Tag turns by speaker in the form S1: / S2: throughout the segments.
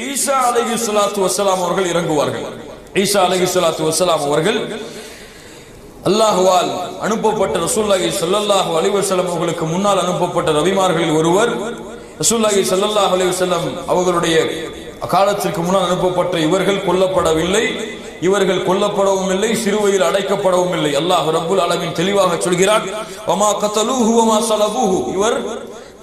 S1: ஈசா அலைஹிஸ்ஸலாத்து வஸ்ஸலாம் அவர்கள் இறங்குவார்கள். ஈசா அலைஹிஸ்ஸலாத்து வஸ்ஸலாம் அவர்கள் அல்லாஹ்வால் அனுப்பப்பட்ட ரசூலுல்லாஹி ஸல்லல்லாஹு அலைஹி வஸல்லம் அவர்களுக்கு முன்னால் அனுப்பப்பட்ட நபிமார்களில் ஒருவர். ரசூலுல்லாஹி ஸல்லல்லாஹு அலைஹி வஸல்லம் அவர்களுடைய காலத்திற்கு முன்னால் அனுப்பப்பட்ட இவர்கள் கொல்லப்படவில்லை, இவர்கள் கொல்லப்படவும் இல்லை, சிறுவையில் அடைக்கப்படவும் இல்லை. அல்லாஹ் ரப்புல் ஆலமீன் தெளிவாக சொல்கிறான், வமா கதலூஹு வமா ஸலபூஹு, இவர்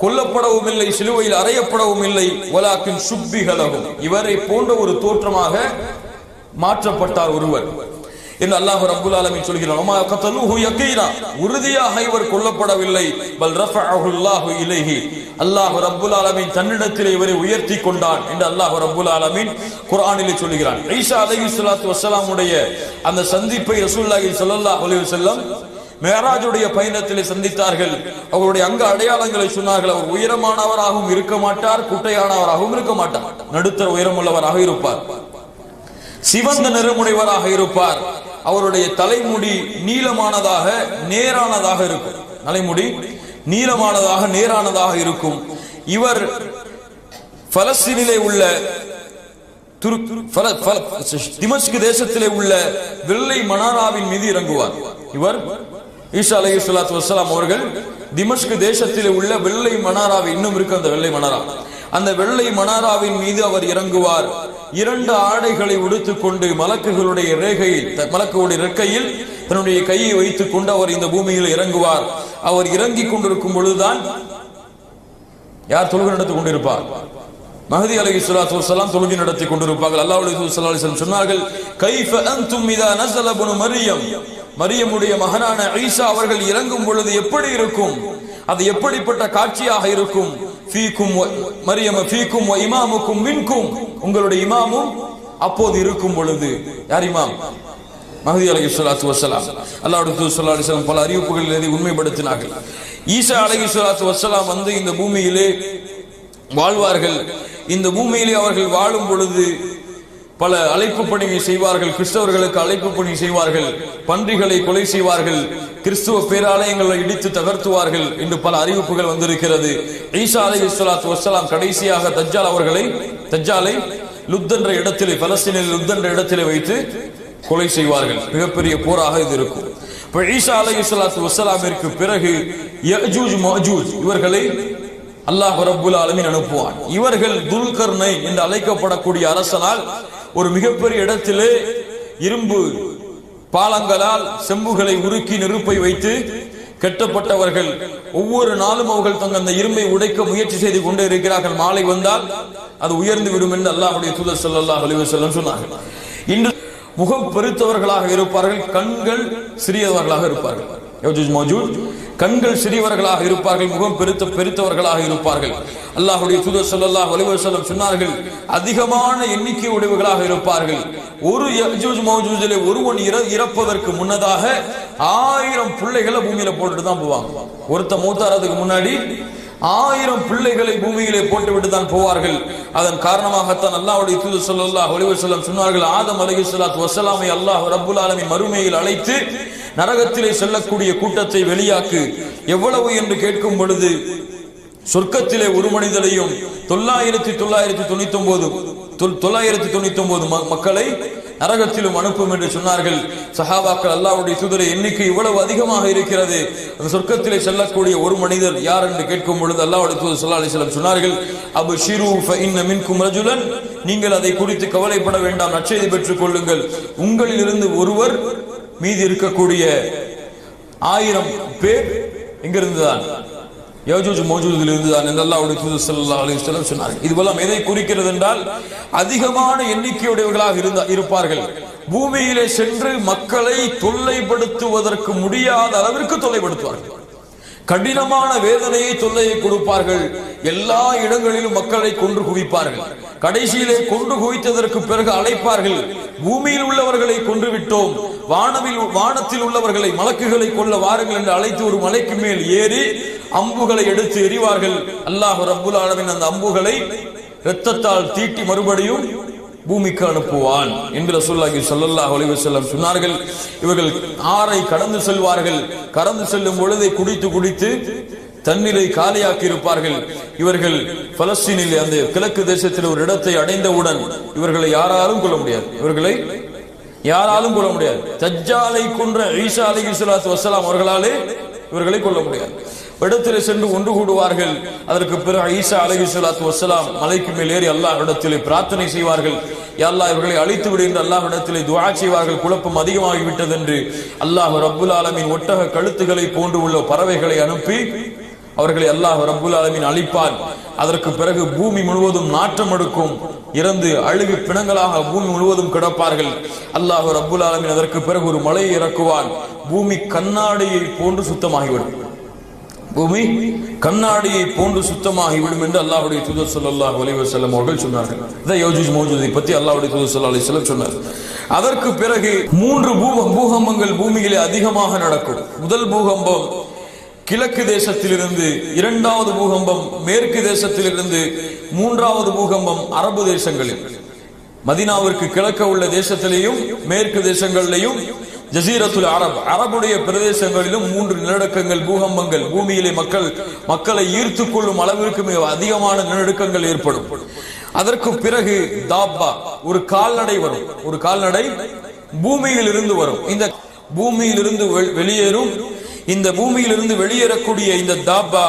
S1: கொல்லப்படவும் இல்லை, சிலுவையில் அறையப்படவும் இல்லை, வலாக்கின் சுப்பிஹ லஹும், இவரை போன்ற ஒரு தோற்றமாக மாற்றப்பட்டார் ஒருவர் என்று அல்லாஹ் ரப்புல் ஆலமீன் சொல்கிறான். வமா கதலூஹு யகீனா, உறுதியாக இவர் கொல்லப்படவில்லை, பல் ரஃபஅஹு அல்லாஹு இலைஹி, அல்லாஹ் ரப்புல் ஆலமீன் தன்னிடத்திலே இவரை உயர்த்தி கொண்டான் என்று அல்லாஹ் ரப்புல் ஆலமீன் குர்ஆனிலே சொல்கிறான். ஈசா அலைஹிஸ்ஸலாத்து வஸ்ஸலாமுடைய அந்த சந்திப்பை ரசூலுல்லாஹி ஸல்லல்லாஹு அலைஹி வஸல்லம் மேராஜுடைய பயணத்திலே சந்தித்தார்கள். அவருடைய அங்க அடையாளங்களை சொன்னார்கள். அவர் உயரமானவராகவும் இருக்க மாட்டார், குட்டையானவராகவும் இருக்க மாட்டார், நடுத்தர உயரமுள்ளவராக இருப்பார், சிவந்த நிறமுடையவராக இருப்பார். அவருடைய தலைமுடி நீளமானதாக நேரானதாக இருக்கும், தலைமுடி நீளமானதாக நேரானதாக இருக்கும். இவர் பலஸ்தீனிலே உள்ள திமஸ்கு தேசத்திலே உள்ள வெள்ளை மனாராவின் மீது இறங்குவார். இவர் ஈசா அலைஹிஸ்ஸலாத்து வஸ்ஸலாம் அவர்கள் திமஸ்கு தேசத்திலே உள்ள வெள்ளை மனாராவை, இன்னும் இருக்கு அந்த வெள்ளை மனாரா, அந்த வெள்ளை மனாராவின் மீது அவர் இறங்குவார். 2 ஆடைகளை உடுத்துக் கொண்டு மலக்குகளுடைய ரெக்கையில் தன்னுடைய கையை வைத்துக் கொண்டு அவர் இந்த பூமியில் இறங்குவார். அவர் இறங்கிக் கொண்டிருக்கும் பொழுதுதான் யார் தொழுகை நடத்திக் கொண்டிருப்பார்? மஹதி அலைஹிஸ்ஸலாத்து வஸ்ஸலாம் தொழுகை நடத்தி கொண்டிருப்பார்கள். அல்லாஹ்வுடைய தூதர் ஸல்லல்லாஹு அலைஹி வஸல்லம் சொன்னார்கள், கைஃப அன்தும் இதா நஸல இப்னு மரியம், மரியமுடைய மகனான ஈசா அவர்கள் இறங்கும் பொழுது எப்படி இருக்கும், அது எப்படிப்பட்ட காட்சியாக இருக்கும்? ஃபீக்கும் மரியம் ஃபீக்கும் வ இமாமுக்கும் மின்கும், உங்களுடைய இமாமும் அப்போது இருக்கும் பொழுது. யார் இமாம்? மஹதி அலைஹிஸ்ஸலாத்து வஸ்ஸலாம். அல்லாஹ்வுடைய தூதர் ஸல்லல்லாஹு அலைஹி வஸல்லம் பல அறிவிப்புகளில் இதை உண்மைப்படுத்தினார்கள். ஈசா அலைஹிஸ்ஸலாத்து வஸ்ஸலாம் வந்து இந்த பூமியிலே வாழ்வார்கள். இந்த பூமியிலே அவர்கள் வாழும் பொழுது பல அழைப்பு பணியை செய்வார்கள். கிறிஸ்தவர்களுக்கு அழைப்பு பணி செய்வார்கள், பன்றிகளை கொலை செய்வார்கள், கிறிஸ்துவ பேராலயங்களை இடித்து தகர்த்துவார்கள் என்று பல அறிவிப்புகள் வந்திருக்கிறது. ஈசா அலைஹிஸ்ஸலாத்து வஸ்ஸலாம் கடைசியாக தஜ்ஜாலை லுத் என்ற இடத்திலே, பலஸ்தீனில் லுத் என்ற இடத்திலே வைத்து கொலை செய்வார்கள். மிகப்பெரிய போராக இது இருக்கும். இப்ப ஈசா அலைஹிஸ்ஸலாத்து வஸ்ஸலாமிற்கு பிறகு யஜூஜ் மஜூஜ் இவர்களை அல்லாஹ் ரப்புல் ஆலமீன் அனுப்புவான். இவர்கள் துல்கர்னை என்று அழைக்கப்படக்கூடிய அரசனால் ஒரு மிகப்பெரிய இடத்திலே இரும்பு பாலங்களால் செம்புகளை உருக்கி நெருப்பை வைத்து கட்டப்பட்டவர்கள். ஒவ்வொரு நாளும் அவர்கள் தங்கள் அந்த இரும்பை உடைக்க முயற்சி செய்து கொண்டே இருக்கிறார்கள். மாலை வந்தால் அது உயர்ந்து விடும் என்று அல்லாஹ்வுடைய தூதர் ஸல்லல்லாஹு அலைஹி வஸல்லம் சொன்னார்கள். இன்று முகம் பெருத்தவர்களாக இருப்பார்கள், கண்கள் சிறியவர்களாக இருப்பார்கள். யஜூஜ் மஜூஜ் கண்கள் சிறியவர்களாக இருப்பார்கள், முகம் பெருத்தவர்களாக இருப்பார்கள். அல்லாஹ்வுடைய தூதர் ஸல்லல்லாஹு அலைஹி வஸல்லம் சொன்னார்கள், அதிகமான எண்ணிக்கை உடையவர்களாக இருப்பார்கள். ஒரு யஜூஜ் மஜூஜிலே ஒருவன் இறப்பதற்கு முன்னதாக 1000 பிள்ளைகளை பூமியில போட்டுட்டு தான் போவாங்க. ஒருத்த மூத்தாரதுக்கு முன்னாடி 1000 பிள்ளைகளை பூமியிலே போட்டுவிட்டு தான் போவார்கள். அதன் காரணமாகத்தான் அல்லாஹ்வுடைய தூதர் ஸல்லல்லாஹு அலைஹி வஸல்லம் சொன்னார்கள், ஆதம் அலைஹிஸ்ஸலாத்து வஸ்ஸலாமை அல்லாஹ் ரப்புல் ஆலமீன் மறுமையில் அழைத்து நரகத்திலே செல்லக்கூடிய கூட்டத்தை வெளியாக்கு. எவ்வளவு என்று கேட்கும் பொழுது சொர்க்கத்திலே ஒரு மனிதரையும் 999 மக்களை நரகத்திலும் அனுப்பும் என்று சொன்னார்கள் சஹாபாக்கள். அல்லாஹ்வுடைய தூதரை எண்ணிக்கை இவ்வளவு அதிகமாக இருக்கிறது, அந்த சொர்க்கத்திலே செல்லக்கூடிய ஒரு மனிதர் யார் என்று கேட்கும் பொழுது அல்லாஹ்வுடைய தூதர் ஸல்லல்லாஹு அலைஹி வஸல்லம் சொன்னார்கள், அப்ஷிரு ஃபஇன்ன மின்கும் ரஜுலன், நீங்கள் அதை குறித்து கவலைப்பட வேண்டாம், நற்செய்தி பெற்றுக் கொள்ளுங்கள். உங்களில் இருந்து ஒருவர் மீதி இருக்கக்கூடிய 1000 பேர் எங்கிருந்துதான்? யஜூஜ் மஜூஜில் இருந்துதான் என்று அல்லாஹ்வுடைய தூதர் ஸல்லல்லாஹு அலைஹி வஸல்லம் சொன்னார்கள். இதுவெல்லாம் எதை குறிக்கிறது என்றால், அதிகமான எண்ணிக்கையுடையவர்களாக இருப்பார்கள். பூமியிலே சென்று மக்களை தொல்லைப்படுத்துவதற்கு முடியாத அளவிற்கு தொல்லைப்படுத்துவார்கள். கடினமான வேதனையை தொல்லையை கொடுப்பார்கள். எல்லா இடங்களிலும் மக்களை கொன்று குவிப்பார்கள். கடைசியிலே கொன்று குவித்ததற்கு பிறகு அழைப்பார்கள், பூமியில் உள்ளவர்களை கொன்று விட்டோம், வானத்தில் உள்ளவர்களை மலக்குகளை கொல்ல வாருங்கள் என்று அழைத்து ஒரு மலைக்கு மேல் ஏறி அம்புகளை எடுத்து எறிவார்கள். அல்லாஹ் ரப்புல் ஆலமீன் அந்த அம்புகளை இரத்தத்தால் தீட்டி மறுபடியும் பூமிக்கு அனுப்புவான் என்று ரசூலுல்லாஹி ஸல்லல்லாஹு அலைஹி வஸல்லம் சொன்னார்கள். இவர்கள் ஆறை கடந்து செல்வார்கள். கடந்து செல்லும் பொழுதை குடித்து தண்ணீரை காலியாக்கி இருப்பார்கள். இவர்கள் பலஸ்தீனில் அந்த கிழக்கு தேசத்தில் ஒரு இடத்தை அடைந்தவுடன் இவர்களை யாராலும் கொள்ள முடியாது. தஜ்ஜாலை கொன்ற ஈசா அலைஹிஸ்ஸலாத்து வஸ்ஸலாம் அவர்களாலே இவர்களை கொள்ள முடியாது. இடத்திலே சென்று ஒன்று கூடுவார்கள். அதற்கு பிறகு ஈசா அலைஹிஸ்ஸலாத்து வஸ்ஸலாம் மலைக்கு மேல் ஏறி அல்லாஹ்விடத்திலே பிரார்த்தனை செய்வார்கள். யா அல்லாஹ் இவர்களை அழித்து விடு என்று அல்லாஹ்விடத்திலே துஆ செய்வார்கள். குழப்பம் அதிகமாகிவிட்டது என்று அல்லாஹ் ரப்புல் ஆலமீன் ஒட்டக கழுத்துக்களை போன்று உள்ள பறவைகளை அனுப்பி அவர்களை அல்லாஹ் ரப்புல் ஆலமீன் அழிப்பான். அதற்கு பிறகு பூமி முழுவதும் நாற்றம் எடுக்கும். இறந்து அழுகு பிணங்களாக பூமி முழுவதும் கிடப்பார்கள். அல்லாஹ் ரப்புல் ஆலமீன் அதற்கு பிறகு ஒரு மலையை இறக்குவான். பூமி கண்ணாடியை போன்று சுத்தமாகிவிடும். சுத்தமாகிவிடும் என்று அல்லாஹ்வுடைய தூதர் ஸல்லல்லாஹு அலைஹி வஸல்லம் அவர்கள் சொன்னார்கள். இதை யஜூஜ் மௌஜூஜை பற்றி அல்லாஹ்வுடைய தூதர் ஸல்லல்லாஹு அலைஹி வஸல்லம் சொன்னார். அதற்கு பிறகு 3 பூகம்பங்கள் பூமியிலே அதிகமாக நடக்கும். முதல் பூகம்பம் கிழக்கு தேசத்திலிருந்து, இரண்டாவது பூகம்பம் மேற்கு தேசத்திலிருந்து, மூன்றாவது பூகம்பம் அரபு தேசங்களில். மதீனாவிற்கு கிழக்க உள்ள தேசத்திலேயும் மேற்கு தேசங்களிலேயும் ஜசீரத்துல் அரப் அரபுடைய பிரதேசங்களிலும் 3 நிலநடுக்கங்கள் பூகம்பங்கள் பூமியிலே மக்களை ஈர்த்துக் கொள்ளும் அளவிற்கு மிக அதிகமான நிலநடுக்கங்கள் ஏற்படும். அதற்கு பிறகு தாப்பா ஒரு கால்நடை வரும். ஒரு கால்நடை பூமியில் இருந்து வரும். இந்த பூமியிலிருந்து வெளியேறும். இந்த பூமியிலிருந்து வெளியேறக்கூடிய இந்த தாப்பா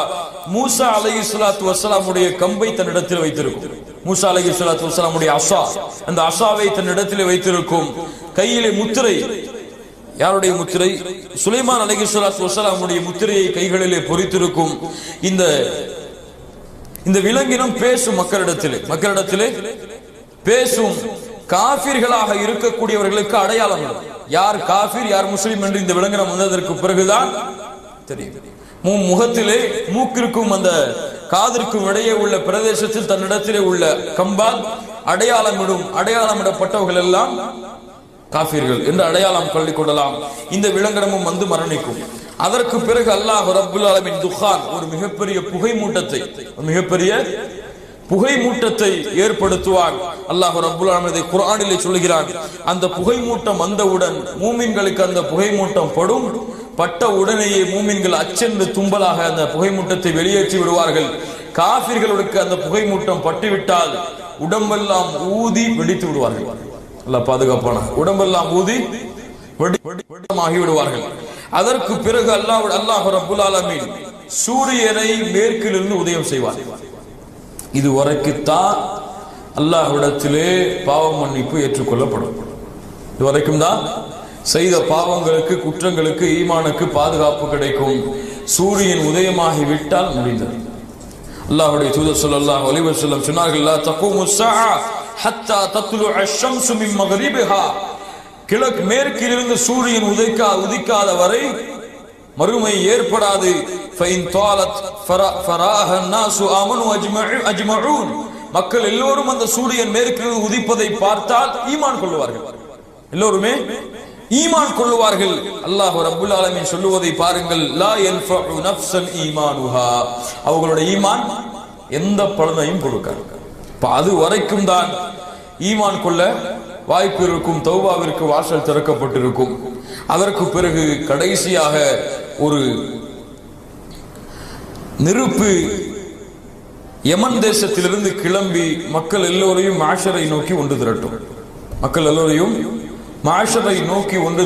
S1: மூசா அலைஹிஸ்ஸலாத்து வஸ்ஸலாமுடைய கம்பை தன்னிடத்தில் வைத்திருக்கும். மூசா அலைஹிஸ்ஸலாத்து வஸ்ஸலாமுடைய அஸா, அந்த அஸாவை தன்னிடத்தில் வைத்திருக்கும். கையிலே முத்திரை, யாருடைய முத்திரை? சுலைமான் அலைஹிஸ்ஸலாத்து வஸ்ஸலாமுடைய முத்திரையை கைகளிலே பொறித்திருக்கும். இந்த விலங்கினம் பேசும். மக்களிடத்திலே பேசும். காஃபிர்களாக இருக்கக்கூடியவர்களுக்கு அடையாளம் யார் காஃபிர் யார் முஸ்லிம் என்று இந்த விலங்கினம் வந்ததற்கு பிறகுதான் தெரியும். முகத்திலே மூக்கிற்கும் அந்த காதிற்கும் இடையே உள்ள பிரதேசத்தில் தன்னிடத்திலே உள்ள கம்பால் அடையாளமிடப்பட்டவர்கள் எல்லாம் காஃபிர்கள் என்று அடையாளம் கொள்ளலாம். இந்த விலங்கினமும் வந்து மரணிக்கும். அதற்கு பிறகு அல்லாஹ் ரப்புல் ஆலமீன் துஹான் ஒரு மிகப்பெரிய புகை மூட்டத்தை ஏற்படுத்துவார். அல்லாஹ் ரப்புல் ஆலமீன் குர்ஆனிலே சொல்கிறான், அந்த புகை மூட்டம் வந்தவுடன் மூமின்களுக்கு அந்த புகை மூட்டம் பட்ட உடனேயே மூமின்கள் அச்சென்று தும்பலாக அந்த புகை மூட்டத்தை வெளியேற்றி விடுவார்கள். காஃபிர்களுக்கு அந்த புகை மூட்டம் பட்டுவிட்டால் உடம்பெல்லாம் ஊதி வெடித்து விடுவார்கள். அல்லாஹ் பாதுகாப்பான உடம்பெல்லாம் ஊதி வெடிமாகி விடுவார்கள். அதற்கு பிறகு அல்லாஹ் ரப்புல் ஆலமீன் சூரியனை மேற்கிலிருந்து உதயம் செய்வார். இதுவரைக்குத்தான் அல்லாஹ்விடத்திலே பாவ மன்னிப்பு ஏற்றுக்கொள்ளப்படும். இதுவரைக்கும் தான் செய்த பாவங்களுக்கு குற்றங்களுக்கு ஈமானுக்கு பாதுகாப்பு கிடைக்கும். சூரியன் உதயமாகி விட்டால் முடிந்தது. அல்லாஹ்வுடைய தூதர் ஸல்லல்லாஹு அலைஹி வஸல்லம் சொன்னார்கள், லா தகூமு ஸஆ ஹத்தா தத்லுஅ அஷ்-ஷம்ஸு மின் மக்ரிபிஹா. கிழக்கு மேற்கிலிருந்து சூரியன் உதிக்காத வரை மறுமை ஏற்படாது. ஃபைன் தாலத் ஃபராஹ الناس آمنوا اجمعون. மக்கள் எல்லோரும் அந்த சூரியன் மேற்கிலிருந்து உதிப்பதை பார்த்தால் ஈமான் கொள்வார்கள். எல்லோருமே ஈமான் கொள்வார்கள். அல்லாஹ் ரப்புல் ஆலமீன் சொல்லுவதை பாருங்கள், லா யன்ஃபஉ நஃப்ஸன் ஈமானுஹா. அவங்களுடைய ஈமான் எந்த பலனையும் கொடுக்காது. அது வரைக்கும் தான் ஈமான் கொள்ள வாய்ப்பு இருக்கும். தௌபாவிற்கு வாசல் திறக்கப்பட்டிருக்கும். அதற்கு பிறகு கடைசியாக ஒரு நெருப்பு யமன் தேசத்திலிருந்து கிளம்பி மக்கள் எல்லோரையும் மாஷரை நோக்கி ஒன்று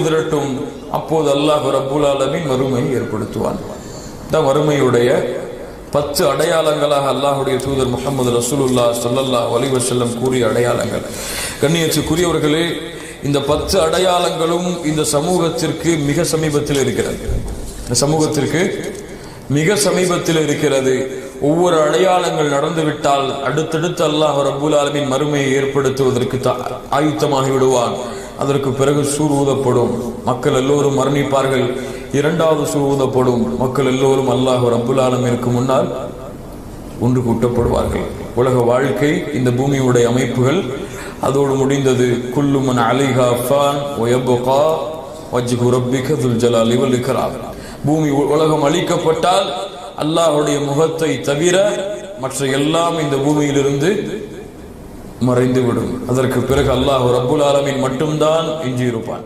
S1: திரட்டும். அப்போது அல்லாஹ் ரப்புல் ஆலமீன் மறுமை ஏற்படுத்துவான். இந்த மறுமையுடைய 10 அடையாளங்களாக அல்லாஹ்வுடைய தூதர் முஹம்மது ரசூலுல்லாஹ் ஸல்லல்லாஹு அலைஹி வஸல்லம் கூறிய அடையாளங்கள். கண்ணியத்துக்குரியவர்களே, இந்த 10 அடையாளங்களும் இந்த சமூகத்திற்கு மிக சமீபத்தில் இருக்கிறது. ஒவ்வொரு அடையாளங்கள் நடந்துவிட்டால் அடுத்தடுத்து அல்லாஹ் ரப்புல் ஆலமீன் மறுமையை ஏற்படுத்துவதற்கு ஆயுத்தமாகி விடுவான். அதற்கு பிறகு சூர் ஊதப்படும். மக்கள் எல்லோரும் மரணிப்பார்கள். இரண்டாவது சூர் ஊதப்படும். மக்கள் எல்லோரும் அல்லாஹ் ரப்புல் ஆலமீனுக்கு முன்னால் ஒன்று கூட்டப்படுவார்கள். உலக வாழ்க்கை, இந்த பூமியுடைய அமைப்புகள் அதோடு முடிந்தது. குல்லு மன் அலைஹா ஃபான் வ யப்கா வஜ்ஹு ரப்பிக துல் ஜலாலி வல் இக்ராம். பூமி உலகம் அழிக்கப்பட்டால் அல்லாஹ்வுடைய முகத்தை தவிர மற்ற எல்லாம் இந்த பூமியிலிருந்து மறைந்துவிடும். அதற்கு பிறகு அல்லாஹ் ரப்புல் ஆலமீன் மட்டும்தான் எஞ்சியிருப்பான்.